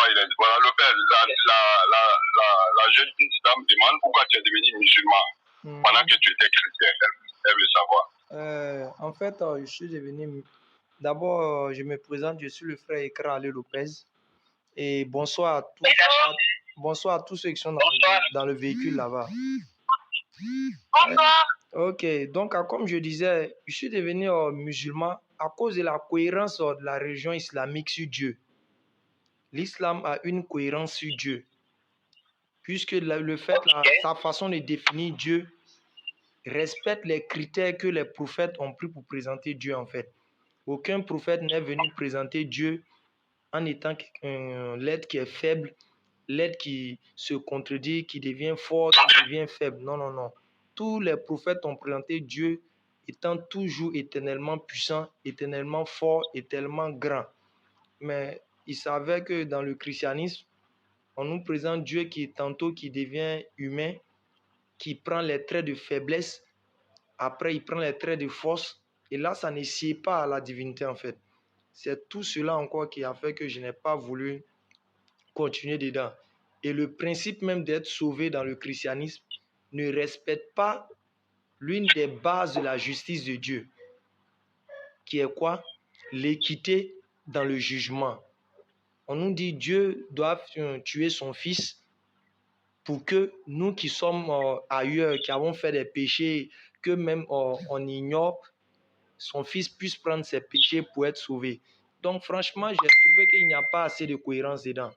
Moi, il a dit, voilà, Lopez, la jeune dame demande pourquoi tu es devenu musulman pendant que tu étais chrétien. Elle veut savoir. En fait, je suis devenu... D'abord, je me présente, je suis le frère Ekra Ali Lopez. Et bonsoir à tous ceux qui sont dans le véhicule là-bas. Bonsoir. Ok, donc comme je disais, je suis devenu musulman à cause de la cohérence de la religion islamique sur Dieu. L'islam a une cohérence sur Dieu, puisque le fait, sa façon de définir Dieu respecte les critères que les prophètes ont pris pour présenter Dieu en fait. Aucun prophète n'est venu présenter Dieu en étant l'être qui est faible, l'être qui se contredit, qui devient fort, qui devient faible. Non, non, non. Tous les prophètes ont présenté Dieu étant toujours éternellement puissant, éternellement fort, éternellement grand. Mais il s'avère que dans le christianisme, on nous présente Dieu qui est tantôt qui devient humain, qui prend les traits de faiblesse, après il prend les traits de force, et là ça ne sied pas à la divinité en fait. C'est tout cela encore qui a fait que je n'ai pas voulu continuer dedans. Et le principe même d'être sauvé dans le christianisme ne respecte pas l'une des bases de la justice de Dieu, qui est quoi? L'équité dans le jugement. On nous dit Dieu doit tuer son fils pour que nous qui sommes ailleurs, qui avons fait des péchés, que même on ignore, son fils puisse prendre ses péchés pour être sauvé. Donc franchement, j'ai trouvé qu'il n'y a pas assez de cohérence dedans.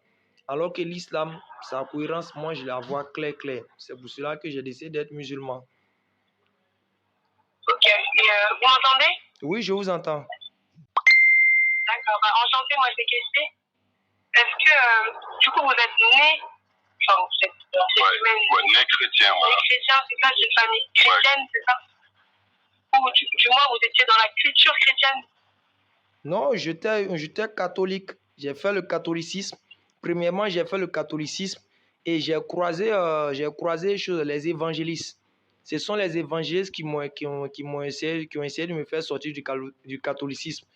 Alors que l'islam, sa cohérence, moi je la vois claire. C'est pour cela que j'ai décidé d'être musulman. Ok, et vous m'entendez? Oui, je vous entends. D'accord, enchanté, moi c'est Kessie. Est-ce que, du coup, vous êtes né, enfin, vous êtes né chrétien, voilà. Né chrétien, c'est ça, d'une famille chrétienne, c'est ça? Ou du moins, vous étiez dans la culture chrétienne? Non, j'étais catholique. J'ai fait le catholicisme. Premièrement, j'ai fait le catholicisme et j'ai croisé les évangélistes. Ce sont les évangélistes qui ont essayé de me faire sortir du catholicisme,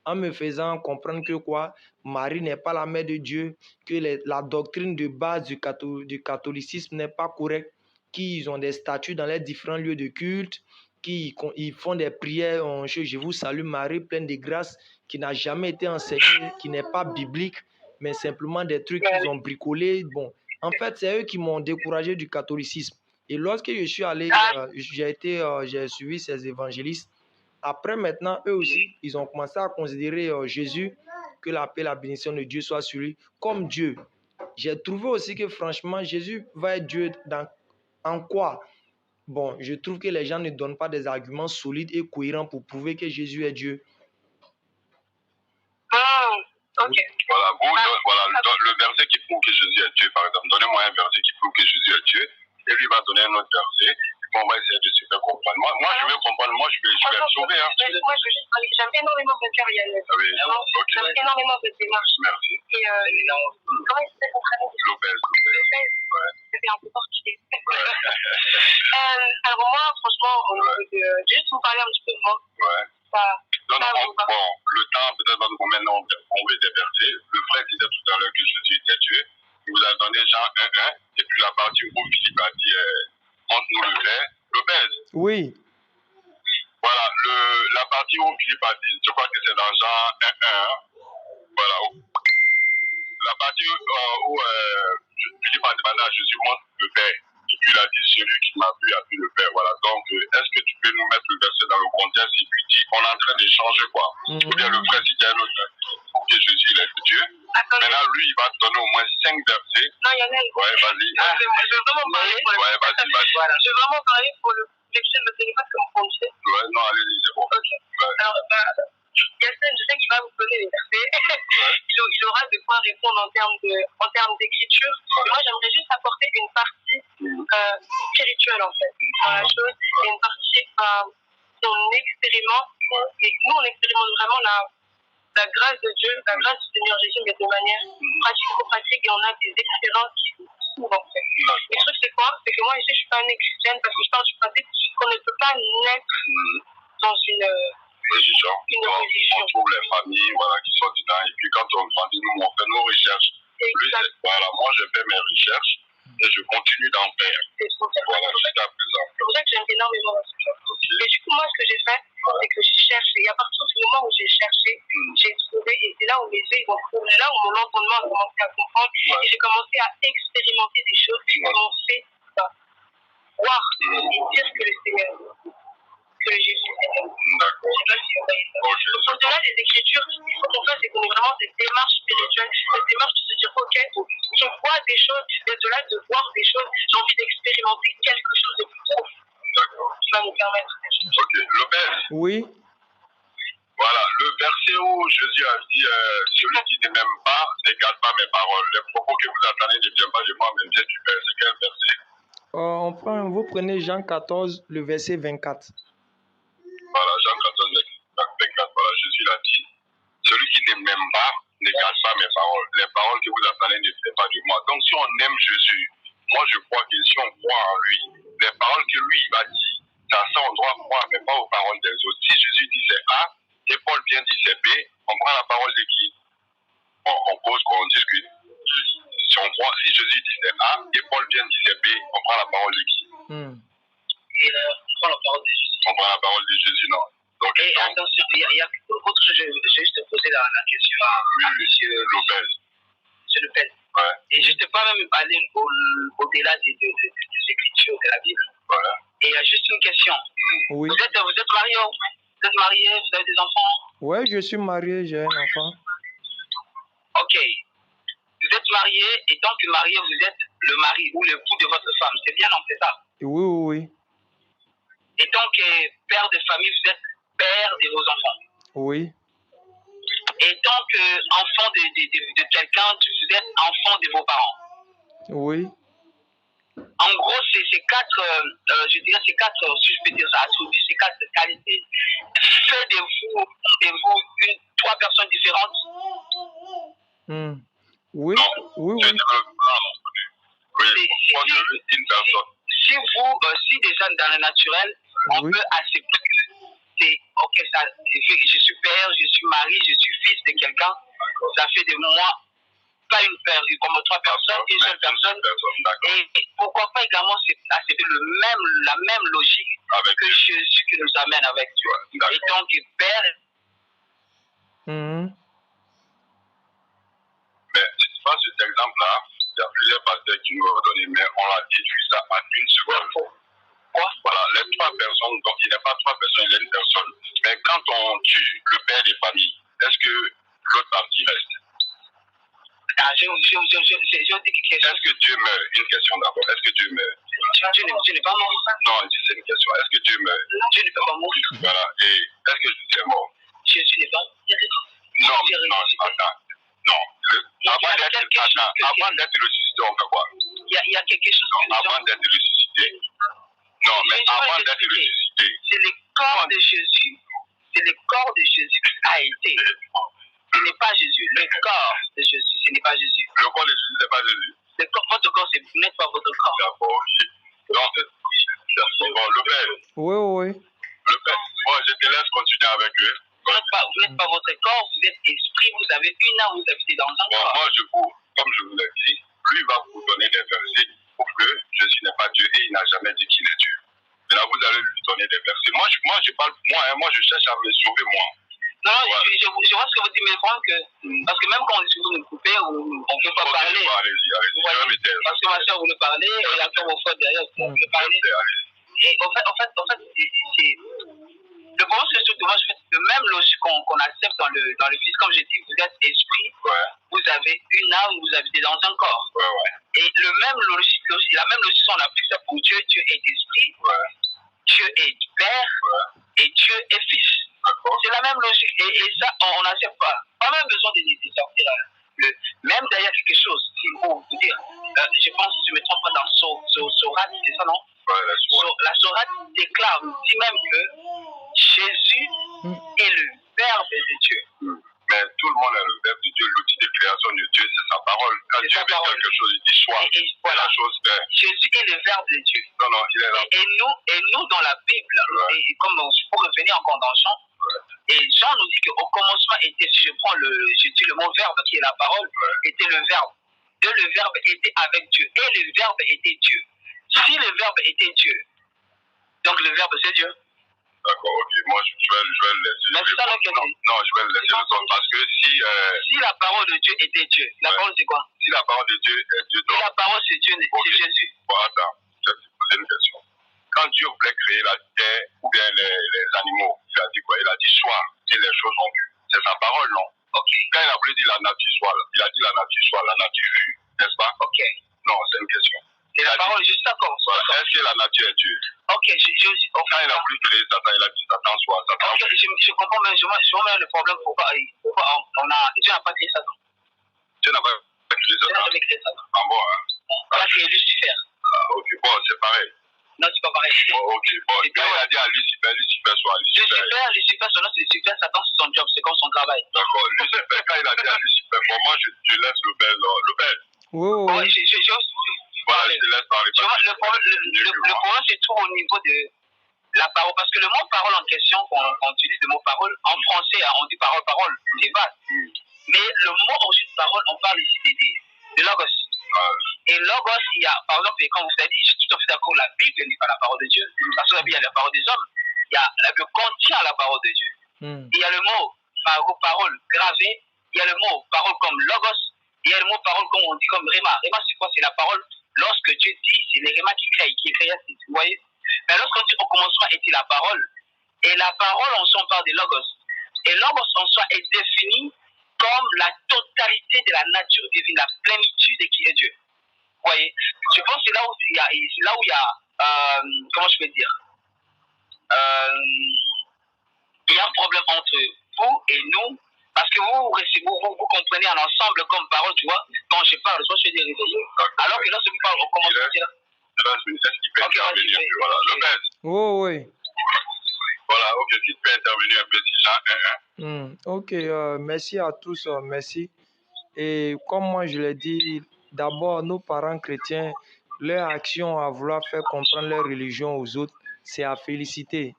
en me faisant comprendre que quoi, Marie n'est pas la mère de Dieu, que la doctrine de base du catholicisme n'est pas correcte, qu'ils ont des statues dans les différents lieux de culte, qu'ils font des prières, je vous salue Marie, pleine de grâce, qui n'a jamais été enseignée, qui n'est pas biblique, mais simplement des trucs qu'ils ont bricolés. Bon, en fait, c'est eux qui m'ont découragé du catholicisme. Et lorsque je suis allé, j'ai suivi ces évangélistes. Après, maintenant, eux aussi, ils ont commencé à considérer Jésus, que la paix, la bénédiction de Dieu soit sur lui, comme Dieu. J'ai trouvé aussi que franchement, Jésus va être Dieu en quoi? Bon, je trouve que les gens ne donnent pas des arguments solides et cohérents pour prouver que Jésus est Dieu. Ok. Voilà, le verset qui prouve que Jésus est Dieu, par exemple. Donnez-moi un verset qui prouve que Jésus est Dieu, et lui va donner un autre verset, et puis on va essayer de se faire comprendre. Moi je vais comprendre, moi je vais être sauvé. Hein. Moi, j'aime énormément votre carrière. Ah oui, ok. J'aime énormément votre démarche. Merci. Et comment il s'appelle votre ami? Lopez. Ouais. C'était un peu portugais. Alors moi, franchement, juste vous parler un petit peu de moi. Ouais. Le temps peut-être va nous permettre d'enlever des versets. Le frère disait tout à l'heure que Jésus était Dieu. Il vous a donné Jean 1:1, et puis la partie où Philippe a dit montre-nous le verre. Lopez. Oui. Voilà, la partie où Philippe a dit, je crois que c'est dans Jean 1:1. Voilà. La partie où Philippe a demandé à Jésus montre le Père. Et puis il a dit, celui qui m'a vu a vu le Père. Voilà. Donc, est-ce que tu peux nous mettre le verset dans le contexte et puis dire, on est en train d'échanger quoi? Ou bien le frère dit à l'autre, pour que Jésus il est Dieu. Maintenant, lui, il va te donner au moins 5 versets. Non, il y en a. Ouais, vas-y. Je veux vraiment parler pour le. Ouais, vas-y. Voilà. Je veux vraiment parler pour le protection de téléphone comme vous pensez. Ouais, non, allez-y, c'est bon. Ok. Ouais. Alors, Yassine, je sais qu'il va vous donner les versets. Il aura de quoi répondre en termes d'écriture. Moi, j'aimerais juste apporter une partie spirituelle, en fait, dans la chose, et une partie qu'on expérimente. Et nous, on expérimente vraiment la grâce de Dieu, la grâce du Seigneur Jésus, mais de manière pratico-pratique, et on a des expériences qui nous trouvent, en fait. Le truc, c'est quoi? C'est que moi, ici, je suis pas née chrétienne parce que je pars du principe qu'on ne peut pas naître dans une religion. On trouve les familles qui sont dedans, et puis quand on grandit, nous, on fait nos recherches. Lui, moi, je fais mes recherches et je continue d'en faire. C'est trop bien. Voilà, jusqu'à présent. C'est pour ça que j'aime énormément la sculpture. Et du coup, moi, ce que j'ai fait, c'est que j'ai cherché. Et à partir du moment où j'ai cherché, j'ai trouvé, et c'est là où mes yeux vont trouver, là où mon entendement a commencé à comprendre, et j'ai commencé à expérimenter des choses qui m'ont fait voir et dire que le Seigneur, que le Jésus est Seigneur. D'accord. Je sais pas si vous voyez ça. Ok. Donc, au-delà des Écritures, ce qu'on fait, c'est qu'on est vraiment cette démarche spirituelle, cette démarche de se dire, ok, je vois des choses, et au-delà de voir des choses, j'ai envie d'expérimenter quelque chose de plus profond. D'accord. Qui va nous permettre. Ok. Lopez. Oui. Voilà, le verset où Jésus a dit celui qui ne m'aime pas n'égale pas mes paroles. Les propos que vous attendez ne viennent pas de moi, mais viennent du Père. C'est quel verset? Vous prenez Jean 14, le verset 24. Voilà, Jean 14, 24. Voilà, Jésus l'a dit. Celui qui ne m'aime pas n'égale pas mes paroles. Les paroles que vous attendez ne viennent pas de moi. Donc, si on aime Jésus, moi je crois que si on croit en lui, les paroles que lui il va dire, ça on doit croire, mais pas aux paroles des autres. Si Jésus dit c'est A, et Paul vient dire c'est B, on prend la parole de qui? On pose, on discute. Si on croit, si Jésus dit c'est A, et Paul vient dire c'est B, on prend la parole de qui? Et on prend la parole de Jésus. On prend la parole de Jésus, non. Donc, et attention, il y a autre chose, je vais juste te poser la question à monsieur Lopez. Monsieur Lopez. Ouais. Et je ne peux pas même aller au-delà des Écritures de la Bible. Voilà. Et il y a juste une question. Oui. Vous êtes marié? Vous êtes marié? Vous avez des enfants? Oui, je suis marié, j'ai un enfant. Ok. Vous êtes marié et tant que marié, vous êtes le mari ou l'époux de votre femme. C'est bien, non? C'est ça? Oui, oui, oui. Et tant que père de famille, vous êtes père de vos enfants. Oui. Et tant qu'enfant de quelqu'un, vous êtes enfant de vos parents. Oui. En gros, c'est quatre, je dirais, c'est quatre, si je peux dire ça, c'est quatre qualités. Fait de vous trois personnes différentes. Oui, non, oui, je oui. ne veux pas. Oui, pourquoi je veux une personne? Si déjà dans le naturel, on Oui. peut accepter que ok, ça, je suis père, je suis mari, je suis fils de quelqu'un, ça fait de moi pas une personne, comme trois personnes, une seule personne. Et pourquoi pas également accepter la même logique avec que Jésus qui nous amène avec Dieu. Et donc, père. Mais si tu prends cet exemple-là, il y a plusieurs pasteurs qui nous ont donné, mais on a déduit ça en une seconde. Voilà, les trois personnes, donc il n'y a pas trois personnes, il y a une personne. Mais quand on tue le père des familles, est-ce que l'autre partie reste? Je dis quelque chose. Est-ce que Dieu meurt? Une question d'abord. Est-ce que Dieu meurt? Dieu n'est pas mort. Non, c'est une question. Est-ce que Dieu meurt? Dieu ne peut pas mourir. Voilà. Et est-ce que Jésus est mort? Jésus n'est pas mort. Non, attends. Non. Avant d'être ressuscité, on fait quoi? Il y a quelque chose. Non, avant d'être ressuscité. Non, mais avant d'être ressuscité. C'est le corps de Jésus. C'est le corps de Jésus qui a été. Ce n'est pas Jésus. Le corps de Jésus, ce n'est pas Jésus. Le corps de Jésus, ce n'est pas Jésus. Votre corps, ce n'est pas votre corps. D'accord, ok. Donc, bon, le père. Oui. Le père. Bon, je te laisse continuer avec eux. Vous n'êtes pas votre corps, vous êtes esprit, vous avez une âme, vous habitez dans un corps. Moi, comme je vous l'ai dit, lui va vous donner des versets pour que Jésus n'est pas Dieu et il n'a jamais dit qu'il est Dieu. Et là, vous allez lui donner des versets. Moi, je parle, moi, je cherche à me sauver, moi. Non, ouais. je vois ce que vous dites, mais vraiment que, parce que même quand on nous couper, on ne peut pas parler. Allez-y. Parce que ma soeur voulait parler, et il y a encore vos frères derrière, on peut parler. Et en fait, c'est... Le problème, c'est que moi, je fais le même logique qu'on accepte dans le Fils. Comme j'ai dit, vous êtes esprit, vous avez une âme, vous habitez dans un corps. Et la même logique, si on applique ça pour Dieu, Dieu est esprit, Dieu est père, et Dieu est fils. C'est la même logique. Et ça, on n'accepte pas. Pas même besoin de sortir même derrière quelque chose, il faut vous dire, je pense, si je ne me trompe pas, dans Sourate, c'est ça, non? La Sourate déclare, dit même que Jésus est le Verbe de Dieu. Mais tout le monde est le Verbe de Dieu, l'outil de création de Dieu, c'est sa parole. Quand Dieu veut quelque chose, il dit soit. Et voilà. La chose fait. Jésus est le Verbe de Dieu. Non, il est là. Et nous, dans la Bible, et comme pour revenir encore dans Jean, et Jean nous dit qu'au commencement était, si je dis le mot verbe, qui est la parole, était le verbe. et le Verbe était avec Dieu, et le Verbe était Dieu. Si le Verbe était Dieu, donc le Verbe c'est Dieu. D'accord, ok. Moi, je vais le laisser. Mais c'est ça la question. Non, je vais le laisser le temps parce que si la parole de Dieu était Dieu, la parole c'est quoi? Si la parole de Dieu est Dieu, donc... Si la parole c'est Dieu, c'est Jésus. Bon, attends, je vais te poser une question. Quand Dieu voulait créer la terre ou bien les animaux, il a dit quoi? Il a dit soit, et les choses ont vu. C'est sa parole, non? Ok. Quand il a voulu dire la nature soit, il a dit la nature soit, la nature vue, n'est-ce pas? Ok. Non, c'est une question. Et la parole est juste d'accord. Voilà. Est-ce que la nature est Dieu? Ok, quand il a voulu créer Satan, il a dit Satan soit, Satan. Ok, je comprends, mais je vois le problème pourquoi Dieu n'a pas créé Satan. Dieu n'a pas créé Satan. Dieu n'a jamais créé Satan. Ah bon, hein? Il a créé Lucifer. Ah, ok, bon, c'est pareil. Non, c'est pas pareil. Bon, ok, bon, quand il a dit à Lucifer soit, Lucifer, son nom c'est Lucifer, Satan c'est son job, c'est comme son travail. D'accord, Lucifer, quand il a dit à Lucifer, bon, moi je laisse le bel. Oui, voilà, je te laisse parler. Le problème c'est tout au niveau de la parole, parce que le mot parole en question, on utilise le mot parole, en français on dit parole, c'est vaste. Mais le mot ensuite parole, on parle ici de logos. Et logos, il y a, par exemple, quand vous avez dit, je suis tout à fait d'accord, la Bible n'est pas la parole de Dieu, parce que la Bible, il y a la parole des hommes, la Bible contient la parole de Dieu. Il y a le mot parole gravé, il y a le mot parole comme logos, il y a le mot parole comme on dit comme réma. Réma, c'est quoi? C'est la parole. Lorsque Dieu dit, c'est les rémas qui créent, vous voyez? Mais lorsqu'on dit au commencement était la parole, et la parole en soi on parle de logos. Et logos en soi est défini comme la totalité de la nature divine, la plénitude qui est Dieu. Vous voyez? Je pense que c'est là où il y a, comment je peux dire, il y a un problème entre vous et nous, parce que vous comprenez en ensemble comme parole, tu vois, quand je parle, soit je dis alors que lorsque vous parlez au commencement, c'est là. Voilà, le père. Oh, oui. Voilà, ok, tu peux intervenir un peu, Ok, merci à tous, merci. Et comme moi je l'ai dit, d'abord, nos parents chrétiens, leur action à vouloir faire comprendre leur religion aux autres, c'est à féliciter.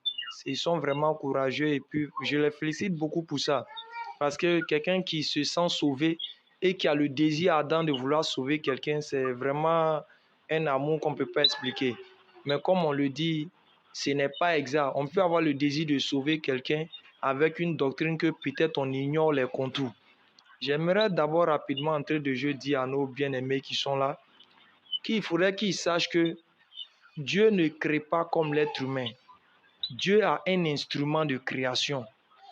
Ils sont vraiment courageux et puis je les félicite beaucoup pour ça. Parce que quelqu'un qui se sent sauvé et qui a le désir ardent de vouloir sauver quelqu'un, c'est vraiment un amour qu'on ne peut pas expliquer. Mais comme on le dit, ce n'est pas exact. On peut avoir le désir de sauver quelqu'un avec une doctrine que peut-être on ignore les contours. J'aimerais d'abord rapidement entrer de jeu dire à nos bien-aimés qui sont là qu'il faudrait qu'ils sachent que Dieu ne crée pas comme l'être humain. Dieu a un instrument de création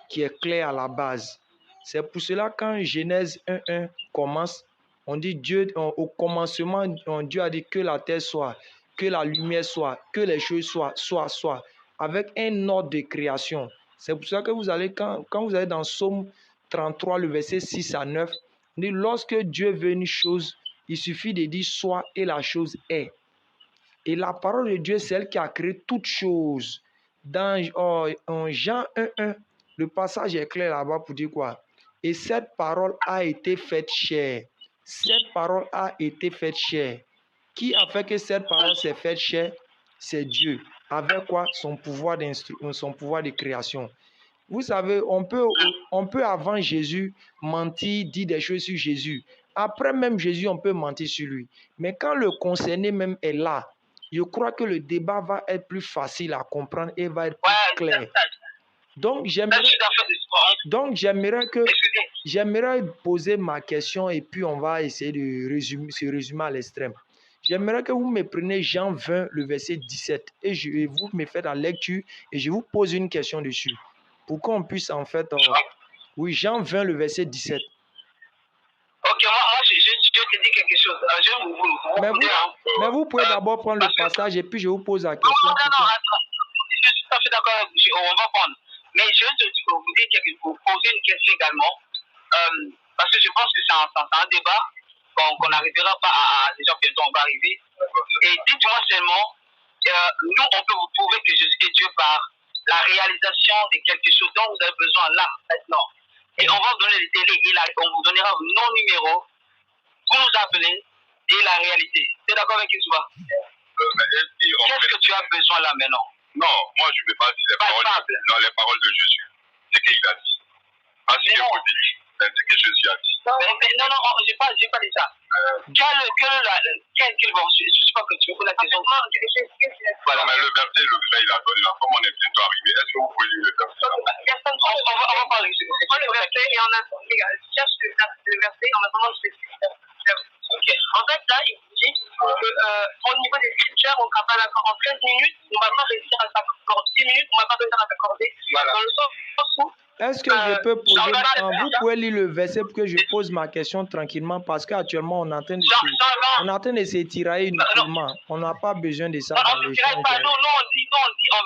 qui est clair à la base. C'est pour cela quand Genèse 1.1 commence, on dit Dieu, au commencement, Dieu a dit que la terre soit, que la lumière soit, que les choses soient, avec un ordre de création. C'est pour ça que vous allez, quand vous allez dans Psaume 33, le verset 6 à 9, on dit lorsque Dieu veut une chose, il suffit de dire soit et la chose est. Et la parole de Dieu, c'est elle qui a créé toutes choses. Dans Jean 1.1, le passage est clair là-bas pour dire quoi? Et cette parole a été faite chair. Cette parole a été faite chair. Qui a fait que cette parole s'est faite chair? C'est Dieu. Avec quoi? Son pouvoir de création. Vous savez, on peut avant Jésus mentir, dire des choses sur Jésus. Après même Jésus, on peut mentir sur lui. Mais quand le concerné même est là, je crois que le débat va être plus facile à comprendre et va être plus clair. Donc, j'aimerais poser ma question et puis on va essayer de se résumer à l'extrême. J'aimerais que vous me preniez Jean 20, le verset 17, et vous me faites la lecture et je vous pose une question dessus. Pour qu'on puisse en fait... oui, Jean 20, le verset 17. Ok, moi je te dis quelque chose. Mais vous pouvez d'abord prendre le passage et puis je vous pose la question. Non, attends. Je suis tout à fait d'accord, on va prendre. Mais je vais vous poser une question également. Parce que je pense que c'est un débat qu'on n'arrivera pas à... Déjà, bientôt, on va arriver. Et dites-moi seulement, nous, on peut vous prouver que Jésus est Dieu par la réalisation de quelque chose dont vous avez besoin là, maintenant. Et on va vous donner les délais et on vous donnera nos numéros pour nous appeler et la réalité. Tu es d'accord avec Yeshua? Qu'est-ce que tu as besoin là maintenant? Non, moi je ne vais pas dire les paroles de Jésus. C'est qu'il a dit. C'est ce que Jésus a dit. Non, j'ai pas dit ça. Quel bon, je sais pas que tu me poses la question. Voilà, mais le verset, le frère, il a donné là. Comme on est bientôt arrivé, est-ce que vous pouvez lire le verset là? On va parler. C'est pas le verset et en attendant, cherche le verset en attendant je t'explique. Ok. En fait, là, il vous dit qu'au niveau des scriptures, on ne sera pas d'accord en 13 minutes, on ne va pas réussir à s'accorder. 10 minutes, on ne va pas réussir à s'accorder. Voilà. Dans le sens où. Est-ce que je peux poser... vous pouvez lire le verset pour que je pose ma question tranquillement parce qu'actuellement, on est en train de s'étirailler inutilement. On n'a pas besoin de ça non, dans on ne l'échange. pas. Nous, on dit, on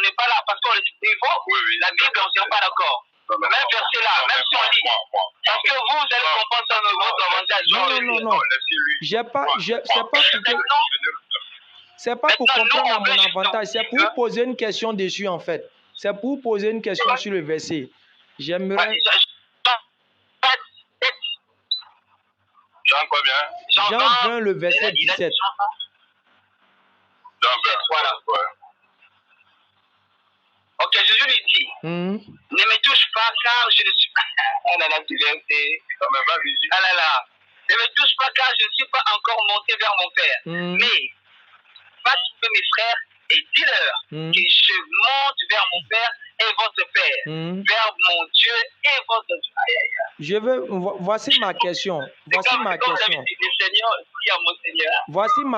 n'est pas là parce qu'on est niveau. La Bible, on ne sera pas d'accord. Même verset là, même si on dit. Est-ce que vous allez comprendre ça dans votre avantage? Non. C'est pas pour comprendre à mon avantage. C'est pour vous poser une question dessus, en fait. C'est pour vous poser une question sur le verset. J'aimerais... Jean combien? Jean 20, le verset 17. Jean 20, voilà. Ouais. Ok, Jésus lui dit, ne me touche pas car je ne suis pas... Oh là là, tu viens, ah là là. Ne me touche pas car je ne suis pas encore monté vers mon Père. Mais, va trouver mes frères et dis-leur que je monte vers mon Père et votre Père, vers mon Dieu et votre Dieu. Aïe, aïe, aïe. Voici ma question. Voici ma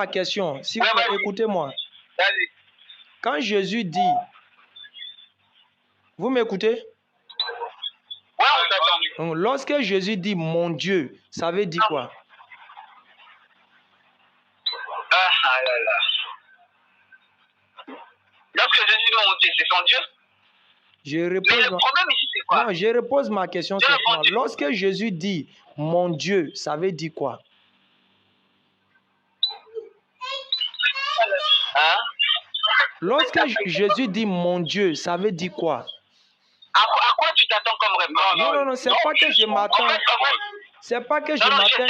question. S'il vous plaît, écoutez-moi. Quand Jésus dit... Vous m'écoutez? Ouais, on t'attend. Lorsque Jésus dit mon Dieu, ça veut dire quoi? Ah là là. Lorsque Jésus dit mon Dieu, c'est son Dieu? Mais le problème ici, c'est quoi? Non, je repose ma question simplement. Lorsque Jésus dit mon Dieu, ça veut dire quoi? Hein? Lorsque Jésus dit mon Dieu, ça veut dire quoi? À quoi tu t'attends comme réponse? Non, c'est pas que je m'attends. C'est pas que je m'attends.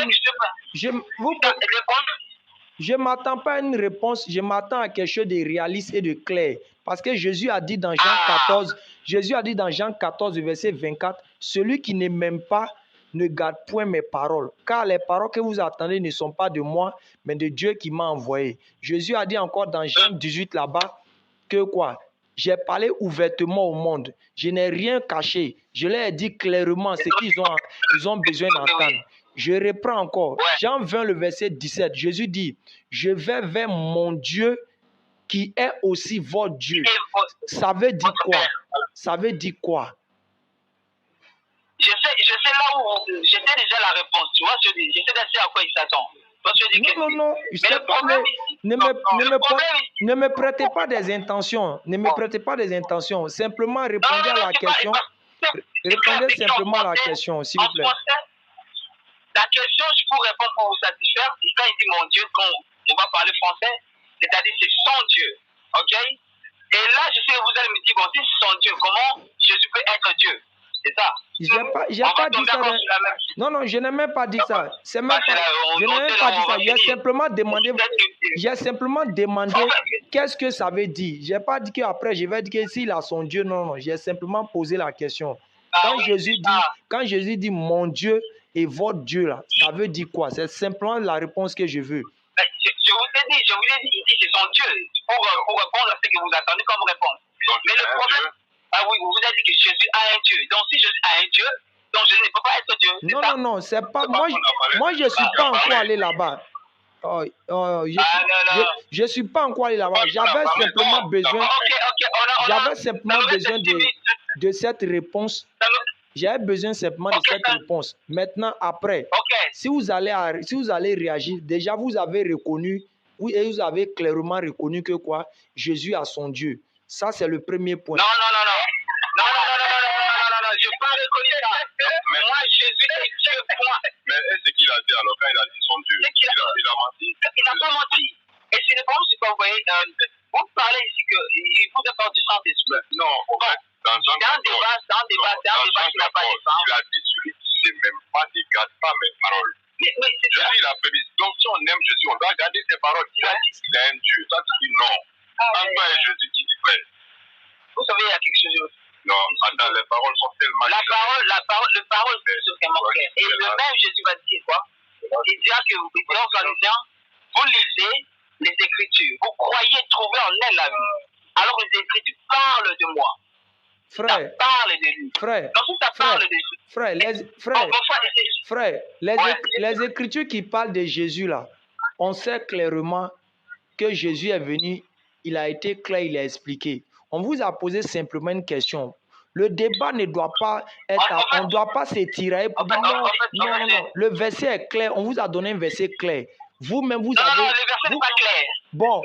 Je ne m'attends pas à une réponse, je m'attends à quelque chose de réaliste et de clair. Parce que Jésus a dit dans Jean 14, verset 24, celui qui ne m'aime pas ne garde point mes paroles. Car les paroles que vous attendez ne sont pas de moi, mais de Dieu qui m'a envoyé. Jésus a dit encore dans Jean 18 là-bas que quoi? J'ai parlé ouvertement au monde. Je n'ai rien caché. Je leur ai dit clairement ce qu'ils ont besoin d'entendre. Je reprends encore. Jean 20, le verset 17. Jésus dit, je vais vers mon Dieu qui est aussi votre Dieu. Ça veut dire quoi? Ça veut dire quoi? Je sais là où j'étais déjà la réponse. Tu vois, je sais déjà à quoi il s'attend. Non. Ne me prêtez pas des intentions. Ne me prêtez pas des intentions. Simplement répondez à la question. Répondez simplement à la question, s'il vous plaît. La question, je peux répondre pour vous satisfaire. Quand il dit mon Dieu, quand on va parler français, c'est-à-dire c'est son Dieu. Ok? Et là, je sais que vous allez me dire, bon, si c'est son Dieu, comment Jésus peut être Dieu? C'est ça. J'ai pas dit ça. Non, je n'ai même pas dit ça. Je n'ai même pas dit ça. J'ai simplement demandé qu'est-ce que ça veut dire. Je n'ai pas dit qu'après, je vais dire que s'il a son Dieu. Non. J'ai simplement posé la question. Quand Jésus dit mon Dieu et votre Dieu, là, ça veut dire quoi? C'est simplement la réponse que je veux. Je vous ai dit, il dit c'est son Dieu. Pour répondre à ce que vous attendez comme réponse. Mais le problème... Ah oui, vous avez dit que Jésus a un Dieu. Donc si Jésus a un Dieu, donc Jésus ne peut pas être Dieu. Non, c'est pas... Moi, je ne suis pas encore allé là-bas. Je ne suis pas encore allé là-bas. J'avais simplement besoin... de cette réponse. J'avais besoin simplement de cette réponse. Maintenant, après, si vous allez réagir, déjà vous avez reconnu, et vous avez clairement reconnu que quoi? Jésus a son Dieu. Ça, c'est le premier point. Non, je n'ai pas reconnu ça. Mais moi, Jésus est Dieu, point. Mais est-ce qu'il a dit alors quand il a dit son Dieu? Il a menti? Il n'a pas menti. Et c'est le problème, c'est que vous voyez, vous parlez ici qu'il faut avoir du sens d'esprit. Non, en fait, dans un débat, il n'a pas dit ça. Il a dit celui qui ne m'aime pas ne garde pas mes paroles. Mais Jésus, il a prévu. Donc, si on aime Jésus, on doit garder ses paroles. Il a dit qu'il est un Dieu. Ça, tu dis non. Quand toi et Jésus qui dit vrai. Vous savez, il y a quelque chose. Non, attends, les paroles sont tellement... Le parole, c'est vraiment clair. Et le même Jésus va dire quoi? il dira que vous, aux pharisiens, vous lisez les Écritures, vous croyez trouver en elles la vie. Alors les Écritures parlent de moi. Ça Frère, parle de lui. frère, Donc si ça parle de lui, frère, les Écritures qui parlent de Jésus là, on sait clairement que Jésus est venu, il a été clair, il a expliqué. On vous a posé simplement une question. Le débat ne doit pas être, on ne doit pas s'étirer pour dire non, non, non. Le verset est clair, on vous a donné un verset clair. Vous-même, vous avez... Non, le verset n'est pas clair. Bon,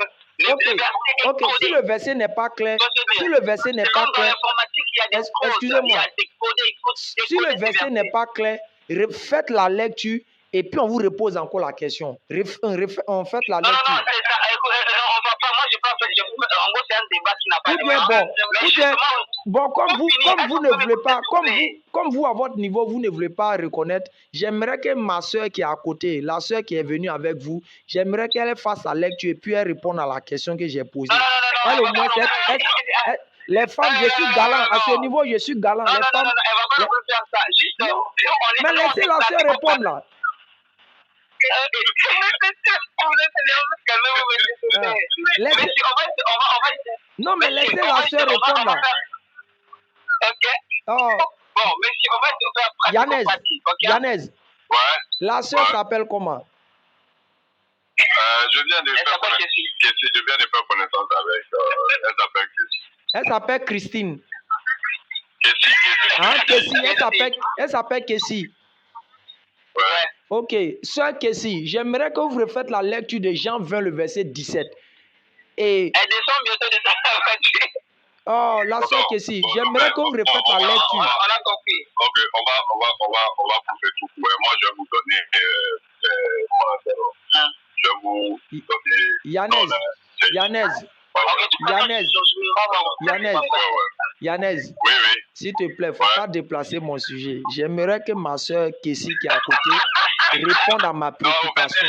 ok, si le verset n'est pas clair, si le verset n'est pas clair, excusez-moi, si le verset n'est pas clair, faites la lecture et puis on vous repose encore la question. On fait la lecture. Non, on va pas, moi je pas fait, en gros c'est un débat qui n'a pas de bon, comme vous ne voulez pas, comme vous à votre niveau, vous ne voulez pas reconnaître, j'aimerais que ma soeur qui est à côté, la soeur qui est venue avec vous, j'aimerais qu'elle fasse la lecture et puis elle réponde à la question que j'ai posée. Elle, au moins, les femmes, je suis galant. À ce niveau, je suis galant. Les femmes, elle va pas faire ça. Juste, mais laissez la soeur répondre là. Non, mais laissez la soeur répondre là. Ok. Oh. Bon, mais si on va faire Yanez, Ouais. la soeur s'appelle comment? Je viens de faire connaissance avec. Elle s'appelle Kessie. Elle s'appelle Christine. Kessie. Hein, Kessie, elle s'appelle Kessie. Ouais. Ok, sœur Kessie, j'aimerais que vous refaites la lecture de Jean 20, le verset 17. Et... Elle descend bientôt de sa voiture. Oh, la sœur Kessie, j'aimerais que vous refaites la lecture. On a compris. Ok, on va couper tout. Ouais, moi, je vais vous donner. Je vais vous donner. Yanez, oui. S'il te plaît, il ne faut pas déplacer mon sujet. J'aimerais que ma soeur Kessie qui est à côté réponde à ma préoccupation.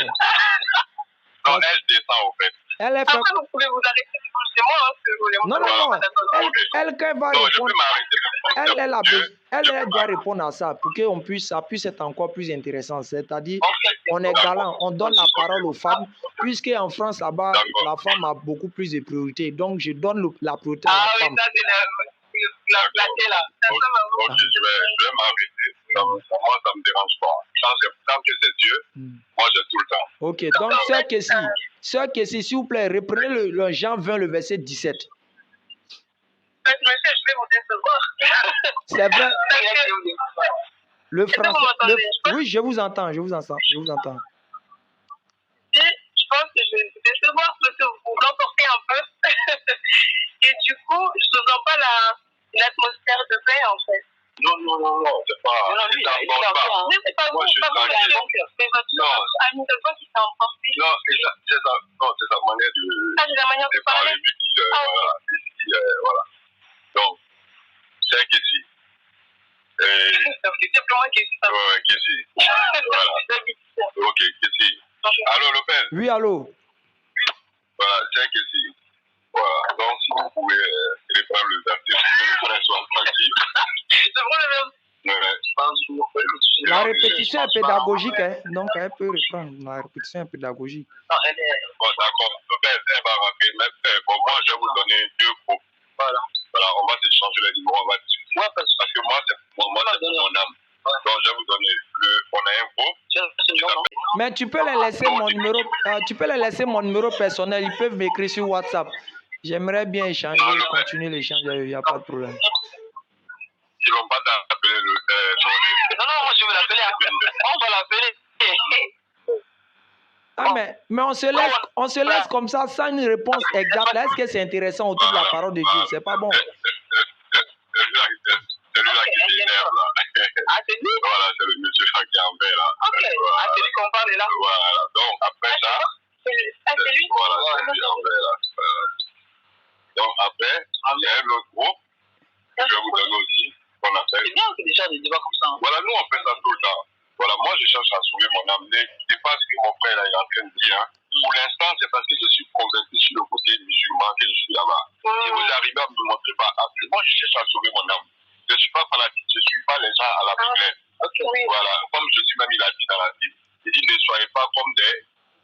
Non, elle descend au fait. Elle est Après, vous pouvez vous arrêter. C'est moi, hein, que vous voulez. Non. Elle, quand elle va répondre, elle doit répondre à ça pour que ça puisse être encore plus intéressant. C'est-à-dire, on est galant, on donne la parole aux femmes, puisque en France, là-bas, la femme a beaucoup plus de priorités. Donc, je donne la priorité à la femme. Ah oui, ça, c'est la platée, là. Ok, je vais m'arrêter. Moi, ça ne me dérange pas. Tant que c'est Dieu, moi, j'ai tout le temps. Ok, donc, sœur Kessie, s'il vous plaît, reprenez le Jean 20, le verset 17. Monsieur, je vais vous décevoir. C'est vrai. Le français. Oui, je vous entends. Je pense que je vais vous décevoir parce que vous l'emportez un peu. Et du coup, je ne sens pas l'atmosphère de paix, en fait. Non, c'est pas. C'est pas vous, c'est votre ami de voix qui s'est emporté. Non, c'est sa manière de. Ah, c'est la manière de parler. Voilà. Donc, c'est Kessie. C'est simplement Kessie. Ouais, Kessie. Voilà. Ok, Kessie. Allô, Lopez? Oui, allô. Voilà, c'est Kessie. Voilà. Donc, si vous pouvez reprendre le verset, que le frère soit tranquille. C'est vrai, le La répétition est pédagogique, hein? Donc elle peut reprendre. La répétition est pédagogique. Bon, d'accord. Lopez, elle va rappeler. Mais bon, moi, je vais vous donner 2 groupes. Voilà, on va s'échanger les numéros, on va discuter. Ouais, parce que moi, c'est pour mon âme. Donc, je vais vous donner on a un groupe. Mais tu peux les laisser mon numéro personnel. Ils peuvent m'écrire sur WhatsApp. J'aimerais bien échanger, continuer l'échange. Il n'y a pas de problème. Ils ne vont pas t'appeler Non, moi je veux l'appeler. On va l'appeler. Ah, mais on se laisse comme ça sans une réponse exacte. Est-ce que c'est intéressant autour de la parole de Dieu? C'est pas bon. Celui-là qui s'énerve là. Ah, c'est lui? Voilà, c'est le monsieur qui est en paix là. Ok, voilà. C'est lui qu'on parle là. Voilà, donc après ça. c'est lui? Voilà, c'est lui en paix là. Donc après, il y a un autre groupe. Je vais vous donner aussi. Qu'on appelle. C'est bien, c'est déjà des débats comme ça. Voilà, nous on fait ça tout le temps. Voilà, moi je cherche à sauver mon âme. C'est pas ce que mon frère là, est en train de dire. Hein. Pour l'instant, c'est parce que je suis convaincu sur le côté musulman que je suis là-bas. Si vous arrivez à me montrer pas après, moi je cherche à sauver mon âme. Je ne suis pas fanatique, je ne suis pas les gens à la biblette. Okay. Voilà, comme je suis même il a dit dans la Bible, Il dit, ne soyez pas comme des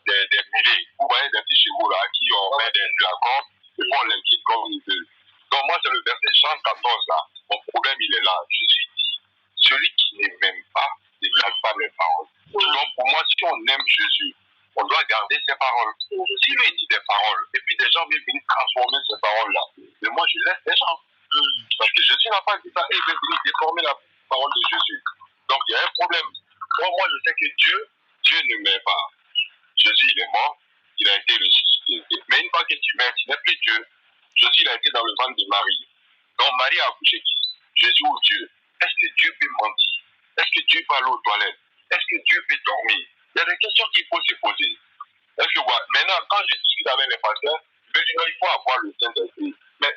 mulets. Vous voyez des petits chevaux là, qui ont fait de la corde, et puis on les quitte comme ils veulent. Donc moi, c'est le verset Jean 14 là. Mon problème, il est là. Jésus dit, celui qui ne m'aime pas, ne garde pas mes paroles. Donc pour moi, si on aime Jésus, on doit garder ses paroles. Si lui dit des paroles, et puis des gens viennent venir transformer ces paroles-là, mais moi, je laisse les gens. Parce que Jésus n'a pas dit ça, et il veut venir déformer la parole de Jésus. Donc il y a un problème. Moi, je sais que Dieu ne m'aime pas. Jésus, il est mort, il a été ressuscité. Mais une fois que tu mets, tu n'es plus Dieu. Jésus, il a été dans le ventre de Marie. Donc Marie a accouché qui? Jésus ou Dieu? Est-ce que Dieu peut mentir? Est-ce que Dieu peut aller aux toilettes? Est-ce que Dieu peut dormir? Il y a des questions qu'il faut se poser. Est-ce que voilà, maintenant, quand je discute avec les pasteurs, je dis non, il faut avoir le Saint-Esprit. Mais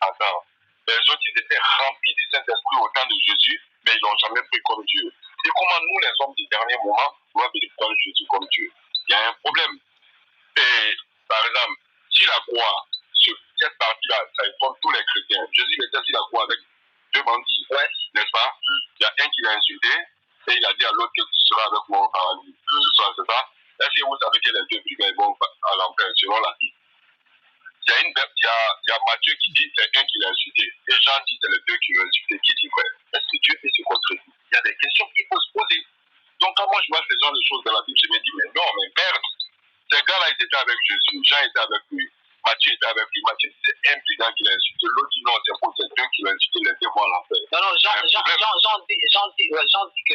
attends, les autres, ils étaient remplis du Saint-Esprit au temps de Jésus, mais ils n'ont jamais pris comme Dieu. Et comment nous, les hommes du dernier moment, doivent venir prendre Jésus comme Dieu? Il y a un problème. Et par exemple, si la croix, cette partie-là, ça informe tous les chrétiens. Jésus était sur la croix avec deux bandits, n'est-ce pas? Il y a un qui l'a insulté, et il a dit à l'autre que tu seras avec moi au paradis. Ce soir, c'est ça? Est-ce que vous savez que les deux brigands vont à l'enfer selon la Bible? Il y a Matthieu qui dit c'est un qui l'a insulté. Et Jean dit c'est les deux qui l'ont insulté. Qui dit vrai? Est-ce que Dieu peut se contredire? Il y a des questions qu'il faut se poser. Donc quand moi je vois ces genre de choses dans la Bible, je me dis mais non, mais merde. Ces gars-là, ils étaient avec Jésus. Jean était avec lui. Matthieu était avec lui. Matthieu c'est un brigand qui l'a insulté. L'autre dit non, c'est pour ces deux qui l'ont insulté, les deux vont à l'enfer. Non, Jean dit que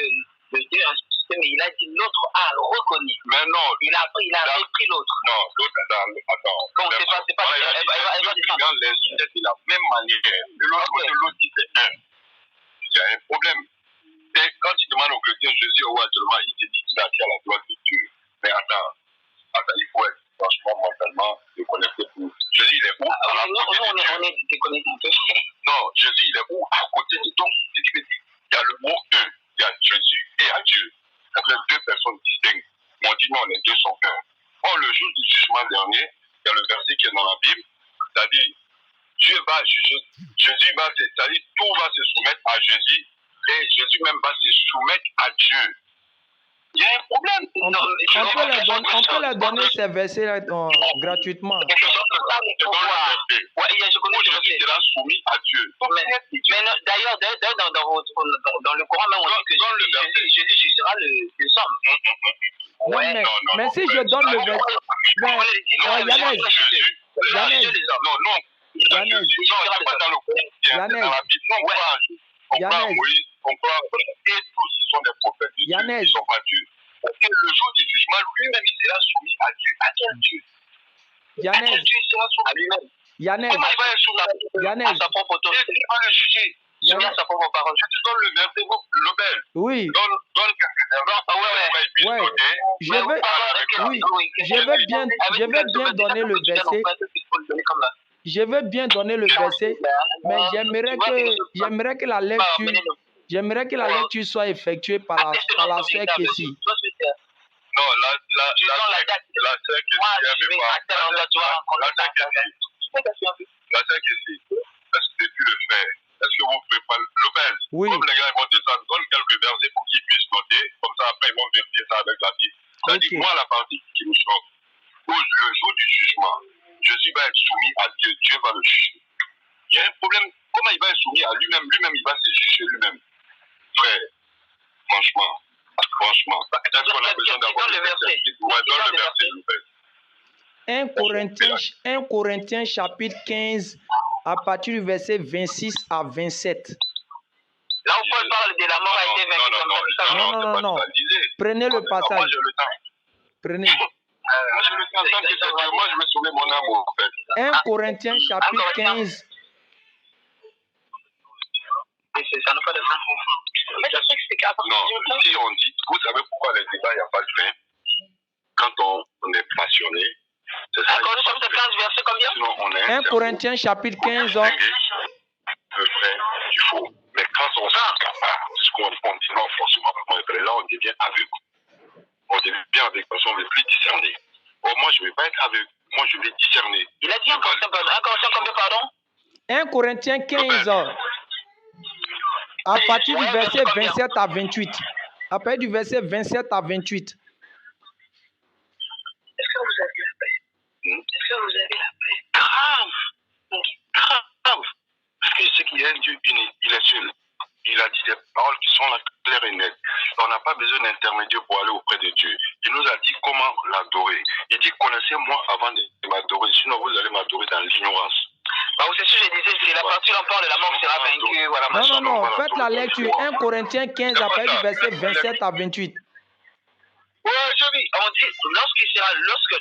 le Dieu a insulté, mais il a dit l'autre a reconnu. Mais non, il a repris l'autre. Non, l'autre, attends. Bon, c'est pas. Elle va descendre. L'insulté de la même manière. De l'autre côté, l'autre dit c'est un. Il y a un problème. Et quand tu demandes aux chrétiens, Jésus au actuellement, il te dit qu'il a la gloire de Dieu. Mais attends, il faut être franchement mentalement déconnecté pour. Jésus, il est où? On est déconnecté un peu. Non, Jésus, il est où? À côté de ton. Il y a le mot un. Il y a Jésus et à Dieu. Ça fait deux personnes distinctes. Mais on dit non, les deux sont un. Or, le jour du jugement dernier, il y a le verset qui est dans la Bible, c'est-à-dire, Dieu va juger, Jésus va, c'est-à-dire, tout va se soumettre à Jésus, et Jésus même va se soumettre à Dieu. Il y a un problème. On peut leur donner ces versets gratuitement. Je connais Jésus sera soumis à Dieu. Mais d'ailleurs, dans le Coran, même on dit que Jésus jugera les hommes. Mais si je donne le verset. On croit que tous sont des prophètes. Ils ne sont pas Dieu. Parce que le jour du jugement, lui-même, il sera soumis à Dieu. À quel Dieu? À quel Dieu il sera soumis à lui-même? Comment il va être soumis à sa propre autorité? Il va le juger selon sa propre parole. Je te donne le verset Lobel. Oui. Donne Je veux bien donner le verset. Je veux bien donner le verset, mais j'aimerais que la lecture soit effectuée par la sœur Kessie. Non, la sœur Kessie, est-ce que tu le fais? Est-ce que vous pouvez pas Lopez? Oui. Comme les gars vont descendre, donne quelques versets pour qu'ils puissent noter, comme ça après ils vont vérifier ça avec la Bible. C'est-à-dire, moi, la partie qui me choque, où le jour du jugement, Jésus va être soumis à Dieu, Dieu va le juger. Il y a un problème. Comment il va être soumis à lui-même? Lui-même, il va se juger lui-même. Frère, franchement. Est-ce qu'on a besoin d'avoir le verset? Ouais, donne le verset, Lopez. 1 Corinthiens chapitre 15, à partir du verset 26 à 27. Là où Paul parle de la mort a été vaincue. Non. Prenez le passage. Moi, j'ai le temps. Prenez. Moi, j'ai le temps. Tant que c'est Dieu, moi, je vais sauver mon âme, en fait. 1 Corinthiens chapitre 15. Ça nous fait de ça. Mais je sais que c'est capable. Non, si on dit, vous savez pourquoi les débats, il n'y a pas de fin? Quand on est passionné, c'est ça. Encore, nous sommes de 15 versets combien? Sinon, on est 1 Corinthiens chapitre 15. Le vrai du faux. Mais quand on s'accapare, c'est ce qu'on dit, non, forcément, là, on devient aveugle. On devient bien aveugle parce qu'on ne veut plus discerner. Or, moi, je ne vais pas être aveugle. Moi, je vais discerner. Il a dit encore combien, pardon? 1 Corinthiens 15. À partir du verset 27 à 28. À partir du verset 27 à 28. pas besoin d'intermédiaire pour aller auprès de Dieu. Il nous a dit comment l'adorer. Il dit, connaissez-moi avant de m'adorer, sinon vous allez m'adorer dans l'ignorance. Bah, c'est ce que je disais, c'est la partie où on parle de la mort sera vaincue. Voilà, non, faites la lecture. 1 Corinthiens 15, à partir du verset 27 à 28. Ouais, on dit, lorsque,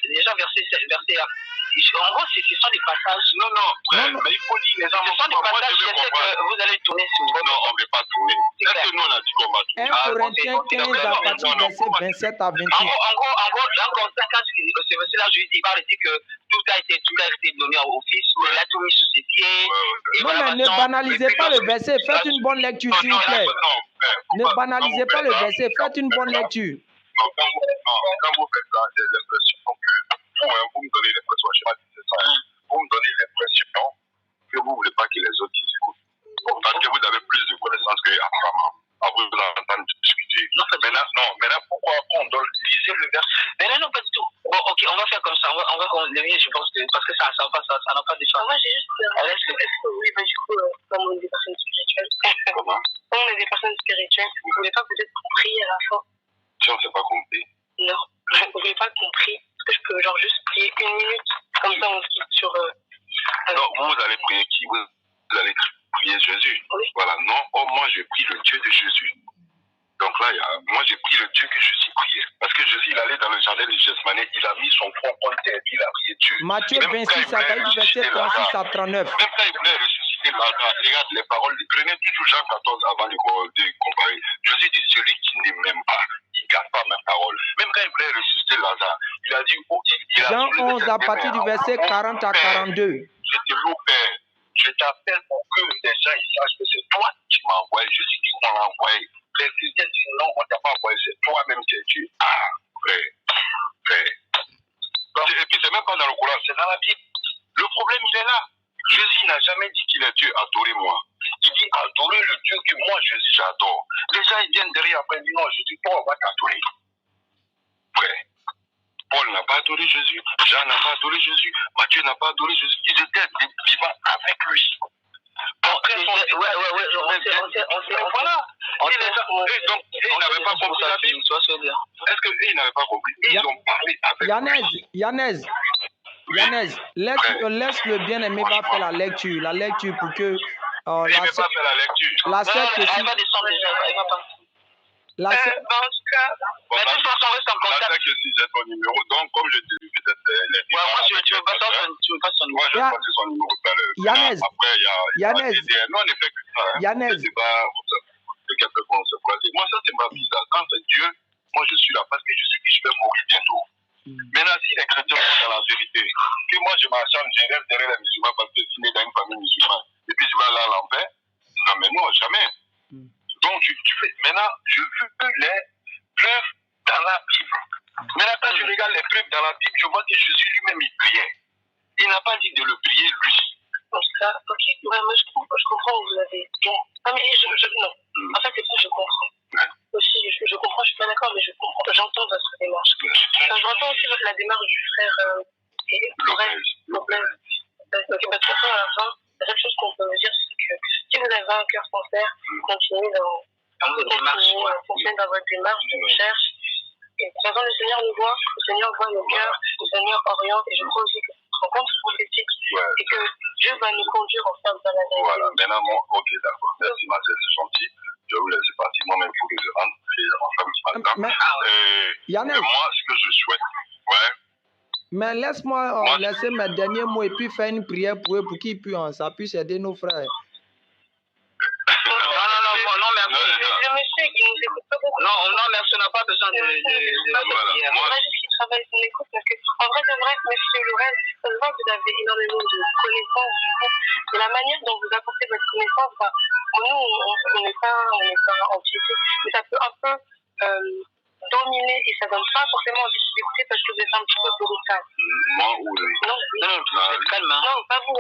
déjà verset en gros, ce sont des passages. Non, mais il faut lire les gens. Ce sont des passages, je sais que vous allez tourner sur votre. Non, on ne veut pas tourner. Est-ce que nous, on a dit qu'on va tourner? 1 Corinthiens 15, à partir du verset 27 à 28. En gros, quand ce verset-là, je dis, il dit que tout a été donné au Fils, il a tout mis sous ses pieds. Non, mais ne banalisez pas le verset, faites une bonne lecture, s'il vous plaît. Ne banalisez pas le verset, faites une bonne lecture. Non, quand vous faites ça, j'ai l'impression que vous me donnez l'impression, je ne sais pas si c'est ça, vous me donnez l'impression que vous ne voulez pas que les autres écoutent. Parce que vous avez plus de connaissances que apparemment. À vous d'entendre discuter. Maintenant, pourquoi on doit liser le verset? Mais non, pas du tout. Bon, ok, on va faire comme ça. On va le mieux, je pense que parce que ça n'a pas de chance. Moi, j'ai juste. Est-ce que oui, bah, du coup, comme on est des personnes spirituelles. Comment? Comme on est des personnes spirituelles, vous ne voulez pas peut-être prier à la fin? Si on ne s'est pas compris. Non, vous ne voulez pas qu'on prie? Est-ce que je peux genre juste prier 1 minute? Comme ça, on se quitte sur. Non, vous allez prier qui? Vous allez prier Jésus. Oui. Voilà, non, moi j'ai pris le Dieu de Jésus. Donc là, moi j'ai pris le Dieu que Jésus priait. Parce que Jésus, il allait dans le jardin de Gethsemane, il a mis son front contre terre, il a prié Dieu. Matthieu 26, à partir du verset 36 à 39. Même quand il voulait ressusciter Lazare, regarde les paroles, il prenait toujours Jean 14 avant de comparer. Jésus dit, celui qui ne m'aime pas, il ne garde pas mes paroles. Même quand il voulait ressusciter Lazare, il a dit, Jean 11, à partir du verset 40 à 42. Je te loue, Père. Je t'appelle pour que les gens ils sachent que c'est toi qui m'as envoyé. Jésus dit qu'on l'a envoyé. Les chrétiens disent non, on ne t'a pas envoyé, c'est toi-même qui es Dieu. Ah, frère. Et puis c'est même pas dans le Coran, c'est dans la Bible. Le problème, il est là. Jésus n'a jamais dit qu'il est Dieu, adorez-moi. Il dit adorez le Dieu que moi, Jésus, j'adore. Les gens, ils viennent derrière après, ils disent non, Jésus, toi, on va t'adorer. Frère. Paul n'a pas adoré Jésus, Jean n'a pas adoré Jésus, Matthieu n'a pas adoré Jésus. Ils étaient vivants avec lui. On sait. Voilà. Donc, ils n'avaient pas compris la Bible. Est-ce qu'ils n'avaient pas compris? Ils ont parlé avec lui. Yanez, laisse-le bien-aimé va faire la lecture pour que... il ne va pas faire la lecture. La sœur que elle va descendre déjà, elle va pas. En tout cas, mais de toute façon, on reste en contact. La que si j'ai ton numéro, donc comme je dis, peut-être moi, tu veux pas son numéro. Moi, je vais passer son numéro tout à l'heure. Yanez. Après, il y a nous, on ne fait que ça. Yanez. C'est pas comme ça. Quelqu'un peut se croiser. Moi, ça, c'est ma vie. Quand c'est Dieu, moi, je suis là parce que je sais que je vais mourir bientôt. Maintenant, si les chrétiens sont dans la vérité, que moi, je m'acharne, je rêve derrière les musulmans parce que je suis né dans une famille musulmane, et puis je vais aller à l'enfer, non, mais non, jamais. Donc, maintenant, je veux les preuves dans la Bible. Maintenant, quand je regarde les preuves dans la Bible, je vois que Jésus lui-même, il priait. Il n'a pas dit de le prier, lui. En tout cas, ok. Ouais, moi, je comprends où vous avez. Non, mais non. En fait, c'est ça, je comprends. Aussi, je comprends, je suis pas d'accord, mais je comprends. J'entends votre démarche. J'entends aussi la démarche du frère Lopez. Ok, parce que de toute façon, à la fin, la seule chose qu'on peut vous dire, c'est que si vous avez un cœur sincère, continuez dans votre démarche de recherche. Et de toute façon, le Seigneur nous voit, le Seigneur voit nos cœurs, le Seigneur oriente, et je crois aussi que cette rencontre prophétique, et que Dieu va nous conduire ensemble dans la vie. Voilà, maintenant, ok, d'accord. Merci, ma sœur, c'est gentil. Je vais vous laisser partir. Moi-même, il faut que je rentre. J'ai ma femme qui m'attend. Moi, ce que je souhaite, mais laisse-moi laisser mes derniers mots et puis faire une prière pour eux, pour qu'ils puissent, ça puisse aider nos frères. Non, merci. Le monsieur, il nous écoute pas beaucoup. Non, merci, on n'a pas besoin de prière. On va juste qu'il travaille son écoute, parce que, en vrai, c'est vrai, monsieur Laurel, ça se voit que vous avez énormément de connaissances, du coup. De la manière dont vous apportez votre connaissance, nous, on n'est pas anxiété, mais ça peut un peu dominer et ça donne pas forcément envie de d'écouter parce que vous êtes un petit peu brutal. Moi ou lui? Non, vous êtes calme. Non, pas vous.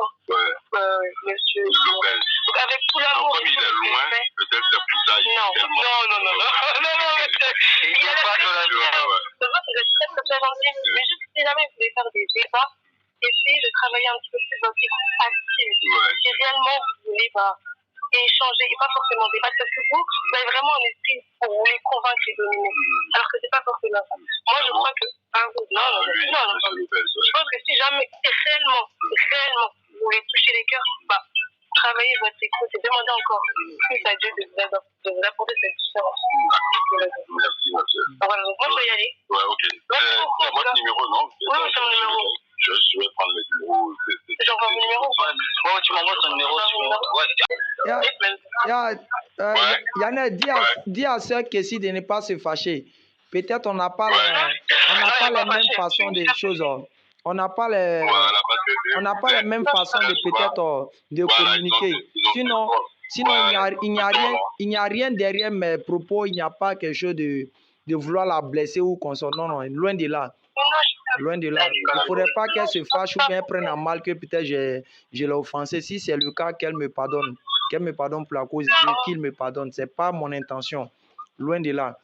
Monsieur. Donc avec tout l'amour. Comme il est loin, peut-être c'est pour ça. Non, il y a la vous êtes très gentil, mais juste si jamais vous voulez faire des débats, essayez de travailler un petit peu plus dans l'écoute active. Si réellement vous voulez et échanger et pas forcément débattre parce que vous avez vraiment un esprit pour vous les convaincre et dominer. Alors que c'est pas forcément ça. Moi, je crois que. Je pense que si jamais, réellement, vous voulez toucher les cœurs, bah, travaillez votre écoute et demandez encore plus à Dieu de vous apporter cette différence. Merci, ma soeur. Voilà, donc moi, je vais y aller. Ouais, ok. C'est votre numéro, non? Oui, c'est mon numéro. Je vais prendre le numéro. J'envoie mon numéro. Ouais, tu m'envoies ton numéro. Yannet, dis à Sœur Kessie de ne pas se fâcher. Peut-être on n'a pas, les mêmes façons de choses. On n'a pas les, les mêmes façons de peut-être de communiquer. Sinon, il n'y a rien derrière mes propos. Il n'y a pas quelque chose de vouloir la blesser ou qu'on s'en. Non, loin de là. Loin de là. Il ne faudrait pas qu'elle se fâche ou bien prenne à mal que peut-être je l'ai offensée. Si c'est le cas, qu'elle me pardonne. Qu'elle me pardonne pour la cause de Dieu, qu'il me pardonne. Ce n'est pas mon intention. Loin de là.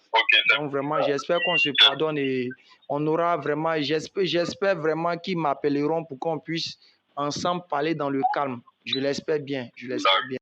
Donc vraiment, j'espère qu'on se pardonne et on aura vraiment, j'espère vraiment qu'ils m'appelleront pour qu'on puisse ensemble parler dans le calme. Je l'espère bien.